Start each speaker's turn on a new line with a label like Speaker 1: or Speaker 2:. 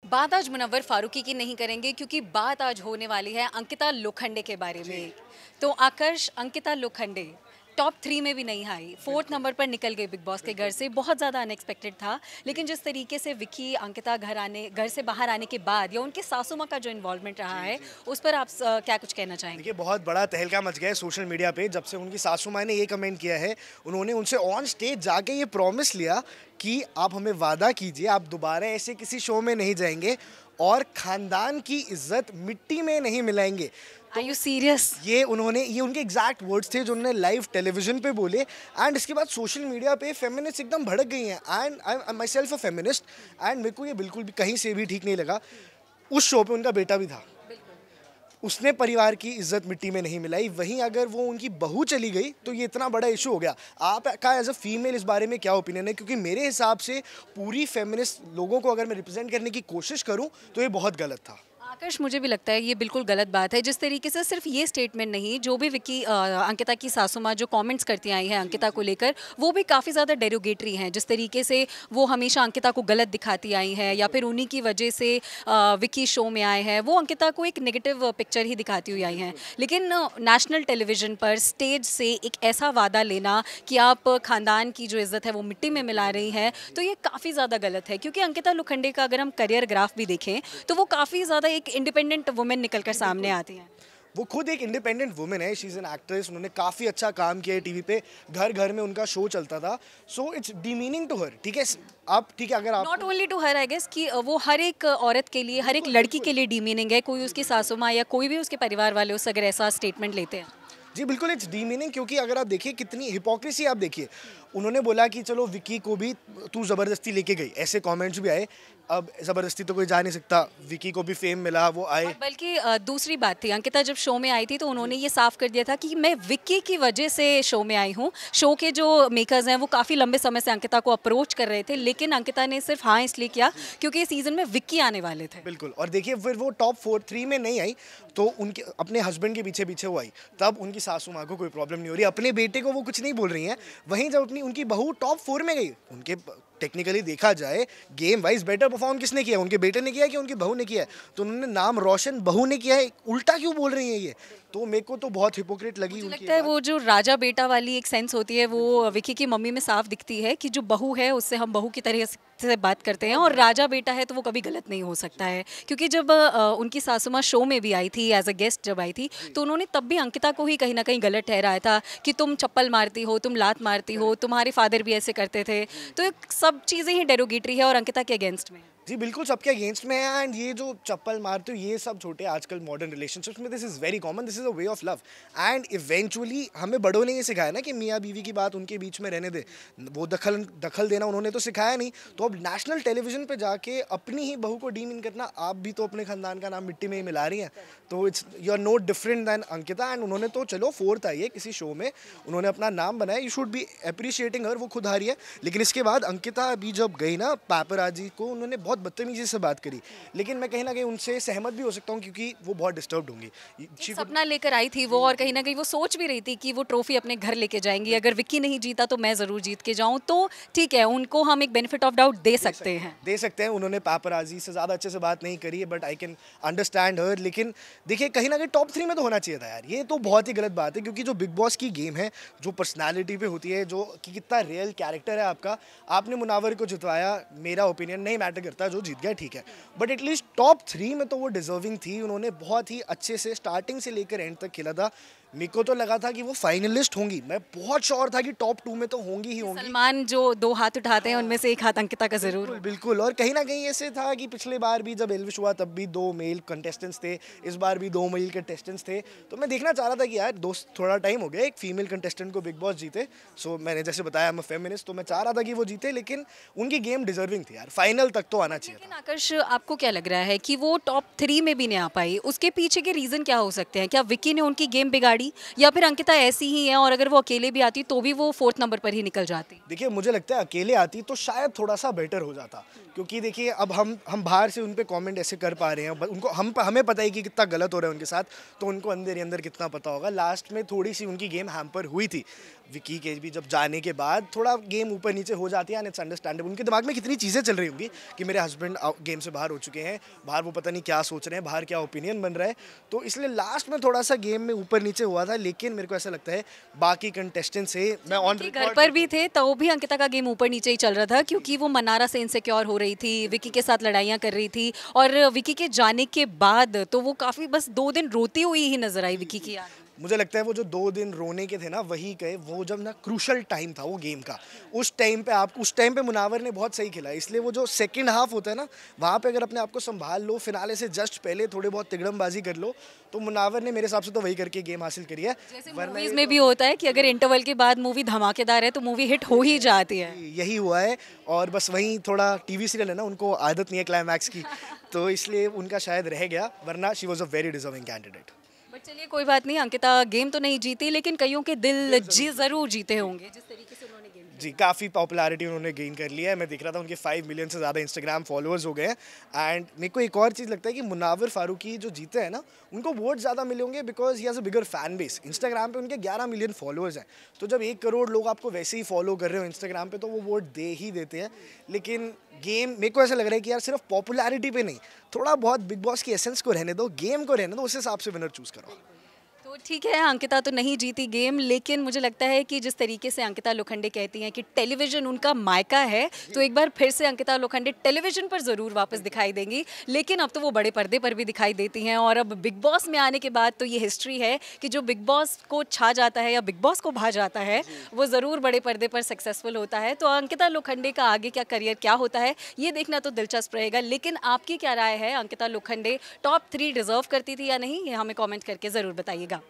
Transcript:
Speaker 1: बात आज मुनव्वर फारूकी की नहीं करेंगे क्योंकि बात आज होने वाली है अंकिता लोखंडे के बारे में। तो आकर्ष, अंकिता लोखंडे टॉप 3 में भी नहीं आई, 4th नंबर पर निकल गई बिग बॉस के घर से। बहुत ज़्यादा अनएक्सपेक्टेड था, लेकिन जिस तरीके से विकी अंकिता घर से बाहर आने के बाद या उनके सासू माँ का जो इन्वॉल्वमेंट रहा है, उस पर आप क्या कुछ कहना चाहेंगे?
Speaker 2: देखिए, बहुत बड़ा तहलका मच गया है सोशल मीडिया पे जब से उनकी सासू माँ ने ये कमेंट किया है। उन्होंने उनसे ऑन स्टेज जाके ये प्रॉमिस लिया कि आप हमें वादा कीजिए आप दोबारा ऐसे किसी शो में नहीं जाएंगे और खानदान की इज्जत मिट्टी में नहीं मिलाएंगे।
Speaker 1: Are you serious?
Speaker 2: ये उनके एग्जैक्ट वर्ड्स थे जो उन्होंने लाइव टेलीविजन पे बोले। एंड इसके बाद सोशल मीडिया पे फेमिनिस्ट एकदम भड़क गई हैं। And I my self a feminist, and मेरे को ये बिल्कुल भी कहीं से भी ठीक नहीं लगा। उस शो पे उनका बेटा भी था, उसने परिवार की इज्जत मिट्टी में नहीं मिलाई। वहीं अगर वो उनकी बहू चली गई तो ये इतना बड़ा इशू हो गया। आपका एज अ फीमेल इस बारे में क्या ओपिनियन है? क्योंकि मेरे हिसाब से पूरी फेमिनिस्ट लोगों को अगर मैं रिप्रेजेंट करने की कोशिश करूं तो ये बहुत गलत था।
Speaker 1: आकर्ष, मुझे भी लगता है ये बिल्कुल गलत बात है। जिस तरीके से सिर्फ ये स्टेटमेंट नहीं, जो भी अंकिता की सासू माँ जो कमेंट्स करती आई हैं अंकिता को लेकर, वो भी काफ़ी ज़्यादा डेरोगेटरी हैं। जिस तरीके से वो हमेशा अंकिता को गलत दिखाती आई हैं या फिर उन्हीं की वजह से विकी शो में आए हैं, वो अंकिता को एक नेगेटिव पिक्चर ही दिखाती हुई आई हैं। लेकिन नेशनल टेलीविज़न पर स्टेज से एक ऐसा वादा लेना कि आप खानदान की जो इज़्ज़त है वो मिट्टी में मिला रही हैं, तो ये काफ़ी ज़्यादा गलत है। क्योंकि अंकिता लोखंडे का अगर हम करियर ग्राफ भी देखें तो वो काफ़ी ज़्यादा एक इंडिपेंडेंट वुमेन निकलकर सामने आती हैं।
Speaker 2: वो खुद एक इंडिपेंडेंट वुमेन है, शी इज़ एन एक्ट्रेस। उन्होंने काफ़ी अच्छा काम किया है टीवी पे, घर घर में उनका शो चलता था। So it's demeaning to her. ठीक है, आप ठीक है, अगर आप
Speaker 1: not only to her, I guess कि वो हर एक औरत के लिए, हर एक लड़की के लिए डीमीनिंग है। कोई उसकी सासू माँ या कोई भी उसके परिवार वाले उससे अगर ऐसा स्टेटमेंट लेते हैं।
Speaker 2: जी बिल्कुल, इट्स डीमीनिंग। क्योंकि अगर आप देखिए कितनी हिपोक्रेसी, आप देखिए उन्होंने बोला कि चलो विकी को भी तू ज़बरदस्ती लेके गई, ऐसे कमेंट्स भी आए। अब ज़बरदस्ती तो कोई जा नहीं सकता, विकी को भी फेम मिला, वो आए।
Speaker 1: बल्कि दूसरी बात थी, अंकिता जब शो में आई थी तो उन्होंने ये साफ कर दिया था कि मैं विक्की की वजह से शो में आई हूँ। शो के जो मेकर्स हैं वो काफ़ी लंबे समय से अंकिता को अप्रोच कर रहे थे, लेकिन अंकिता ने सिर्फ हाँ इसलिए किया क्योंकि इस सीज़न में विक्की आने वाले थे।
Speaker 2: बिल्कुल, और देखिए फिर वो टॉप 3 में नहीं आई तो उनके अपने हस्बैंड के पीछे पीछे वो आई, तब उनकी सासू माँ को कोई प्रॉब्लम नहीं हो रही, अपने बेटे को वो कुछ नहीं बोल रही हैं। वहीं जब उनकी बहू टॉप 4 में गई, उनके टेक्निकली देखा जाए गेम वाइज बेटर परफॉर्म किसने किया? उनके बेटे ने किया कि उनकी बहू ने किया है? तो उन्होंने नाम रोशन बहू ने किया है, उल्टा क्यों बोल रही है ये? तो मेरे को तो बहुत हिपोक्रेट लगी उनकी
Speaker 1: लगता है वो जो राजा बेटा वाली एक सेंस होती है वो विकी की मम्मी में साफ दिखती है कि जो बहू है उससे हम बहू की तरह से बात करते हैं, और राजा बेटा है तो वो कभी गलत नहीं हो सकता है। क्योंकि जब उनकी सासू माँ शो में भी आई थी एज अ गेस्ट जब आई थी, तो उन्होंने तब भी अंकिता को ही कहीं ना कहीं गलत ठहराया था कि तुम चप्पल मारती हो, तुम लात मारती हो, तुम्हारे फादर भी ऐसे करते थे। तो ये सब चीज़ें ही डेरोगेटरी है और अंकिता के अगेंस्ट में है।
Speaker 2: जी बिल्कुल, सबके अगेंस्ट में है। एंड ये जो चप्पल मारते हो ये सब छोटे आजकल मॉडर्न रिलेशनशिप्स में this is very common, this is a way of love. And eventually हमें बड़ों ने ये सिखाया ना कि मियाँ बीवी की बात उनके बीच में रहने दे, वो दखल देना उन्होंने तो सिखाया नहीं। तो अब नेशनल टेलीविजन पे जाके अपनी ही बहू को डीमीन करना, आप भी तो अपने खानदान का नाम मिट्टी में ही मिला रही हैं। तो it's you are not different than Ankita. And उन्होंने तो चलो 4th आई है किसी शो में, उन्होंने अपना नाम बनाया, यू शुड बी अप्रिशिएटिंग हर, वो खुद हारी है। लेकिन इसके बाद अंकिता अभी जब गई ना पैपराजी को, उन्होंने बहुत बदतमीजी से बात करी। लेकिन मैं कहीं ना कहीं उनसे सहमत भी हो सकता हूँ क्योंकि वो बहुत डिस्टर्ब्ड होंगी।
Speaker 1: सपना लेकर आई थी वो, और कहीं ना कहीं वो सोच भी रही थी कि वो ट्रॉफी अपने घर लेके जाएंगी। अगर विक्की नहीं जीता तो मैं ज़रूर जीत के जाऊँ, तो ठीक है, उनको हम एक बेनिफिट ऑफ डाउट दे सकते हैं।
Speaker 2: उन्होंने पैपराजी से ज़्यादा अच्छे से बात नहीं करी है, but I can understand her. लेकिन देखिए कहीं ना कहीं टॉप 3 में तो होना चाहिए था यार, ये तो बहुत ही गलत बात है। क्योंकि जो बिग बॉस की गेम है, जो पर्सनैलिटी पे होती है, जो कि कितना रियल कैरेक्टर है आपका, आपने मुनावर को जितवाया, मेरा ओपिनियन नहीं मैटर करता, जो जीत गया ठीक है, बट एटलीस्ट टॉप 3 में तो वो डिजर्विंग थी। उन्होंने बहुत ही अच्छे से स्टार्टिंग से लेकर एंड तक खेला था। मेरे को तो लगा था कि वो फाइनलिस्ट होंगी, मैं बहुत श्योर था कि टॉप 2 में तो होंगी ही होंगी।
Speaker 1: सलमान जो 2 हाथ उठाते हैं उनमें से एक हाथ अंकिता का जरूर।
Speaker 2: बिल्कुल बिल्कुल, और कहीं ना कहीं ऐसे था कि पिछले बार भी जब एल्विश हुआ तब भी 2 मेल कंटेस्टेंट्स थे, इस बार भी 2 मेल कंटेस्टेंट्स थे। तो मैं देखना चाह रहा था कि यार दोस्त थोड़ा टाइम हो गया एक फीमेल कंटेस्टेंट को बिग बॉस जीते। सो मैंने जैसे बताया मैं फेमिनिस्ट, तो मैं चाह रहा था कि वो जीते, लेकिन उनकी गेम डिजर्विंग थी यार, फाइनल तक तो आना चाहिए।
Speaker 1: लेकिन आकर्ष, आपको क्या लग रहा है कि वो टॉप 3 में भी नहीं आ पाई? उसके पीछे के रीजन क्या हो सकते हैं? क्या विक्की ने उनकी गेम बिगाड़ी, या फिर अंकिता ऐसी ही है और अगर वो अकेले भी आती तो भी वो 4th नंबर पर ही निकल जाती?
Speaker 2: देखिए मुझे लगता है अकेले आती तो शायद थोड़ा सा बेटर हो जाता। क्योंकि देखिए अब हम बाहर से उन पे कमेंट ऐसे कर पा रहे हैं, उनको हमें पता है कि कितना गलत हो रहा है उनके साथ, तो उनको अंदर ही अंदर कितना पता होगा। लास्ट में थोड़ी सी उनकी गेम हैम्पर हुई थी, विकी के भी जब जाने के बाद थोड़ा गेम ऊपर नीचे हो जाती है, एंड इट्स अंडरस्टैंडेबल। उनके दिमाग में कितनी चीज़ें चल रही होंगी कि मेरे मेरे हस्बैंड गेम से बाहर हो चुके हैं, बाहर वो पता नहीं क्या सोच रहे हैं, बाहर क्या ओपिनियन बन रहा है, तो इसलिए लास्ट में थोड़ा सा गेम में ऊपर नीचे हुआ था, लेकिन मेरे को ऐसा लगता है बाकी कंटेस्टेंट से मैं ऑन
Speaker 1: घर पर भी थे तो भी अंकिता का गेम ऊपर नीचे ही चल रहा था, क्योंकि वो मनारा से इनसिक्योर हो रही थी, विकी के साथ लड़ाइयाँ कर रही थी, और विकी के जाने के बाद तो वो काफ़ी बस 2 दिन रोती हुई ही नजर आई विकी की याद।
Speaker 2: मुझे लगता है वो जो 2 दिन रोने के थे ना, वही गए, वो जब ना क्रूशल टाइम था वो गेम का, उस टाइम पे मुनावर ने बहुत सही खेला, इसलिए वो जो सेकंड हाफ होता है ना, वहाँ पे अगर अपने आप को संभाल लो, फिनाले से जस्ट पहले थोड़े बहुत तिगड़मबाजी कर लो, तो मुनावर ने मेरे हिसाब से तो वही करके गेम हासिल करी है।
Speaker 1: जैसे मूवीज में भी होता है कि अगर इंटरवल के बाद मूवी धमाकेदार है तो मूवी हिट हो ही जाती है,
Speaker 2: यही हुआ है। और बस वहीं थोड़ा टीवी सीरियल है ना, उनको आदत नहीं है क्लाइमैक्स की, तो इसलिए उनका शायद रह गया, वरना she was a very deserving candidate.
Speaker 1: But चलिए कोई बात नहीं, अंकिता गेम तो नहीं जीती लेकिन कईयों के दिल जरूर जीते होंगे जिस तरीके से उन्होंने गेम
Speaker 2: जी, काफ़ी पॉपुलैरिटी उन्होंने गेन कर लिया है। मैं देख रहा था उनके 5 मिलियन से ज़्यादा इंस्टाग्राम फॉलोअर्स हो गए हैं। एंड मेरे को एक और चीज़ लगता है कि मुनावर फारूकी जो जीते हैं ना, उनको वोट ज़्यादा मिले होंगे because he has a bigger fan base. Instagram पे उनके 11 मिलियन फॉलोअर्स हैं, तो जब 1 करोड़ लोग आपको वैसे ही फॉलो कर रहे हो इंस्टाग्राम पे, तो वो वोट दे ही देते हैं। लेकिन गेम मेरे को ऐसा लग रहा है कि यार सिर्फ पॉपुलैरिटी पे नहीं, थोड़ा बहुत बिग बॉस की एसेंस को रहने दो, गेम को रहने दो, उस हिसाब से विनर चूज़ करो।
Speaker 1: तो ठीक है, अंकिता तो नहीं जीती गेम, लेकिन मुझे लगता है कि जिस तरीके से अंकिता लोखंडे कहती हैं कि टेलीविज़न उनका मायका है, तो एक बार फिर से अंकिता लोखंडे टेलीविज़न पर ज़रूर वापस दिखाई देंगी। लेकिन अब तो वो बड़े पर्दे पर भी दिखाई देती हैं, और अब बिग बॉस में आने के बाद तो ये हिस्ट्री है कि जो बिग बॉस को छा जाता है या बिग बॉस को भा जाता है, वो ज़रूर बड़े पर्दे पर सक्सेसफुल होता है। तो अंकिता लोखंडे का आगे क्या करियर क्या होता है, ये देखना तो दिलचस्प रहेगा। लेकिन आपकी क्या राय है, अंकिता लोखंडे टॉप 3 डिज़र्व करती थी या नहीं, ये हमें कॉमेंट करके ज़रूर बताइएगा।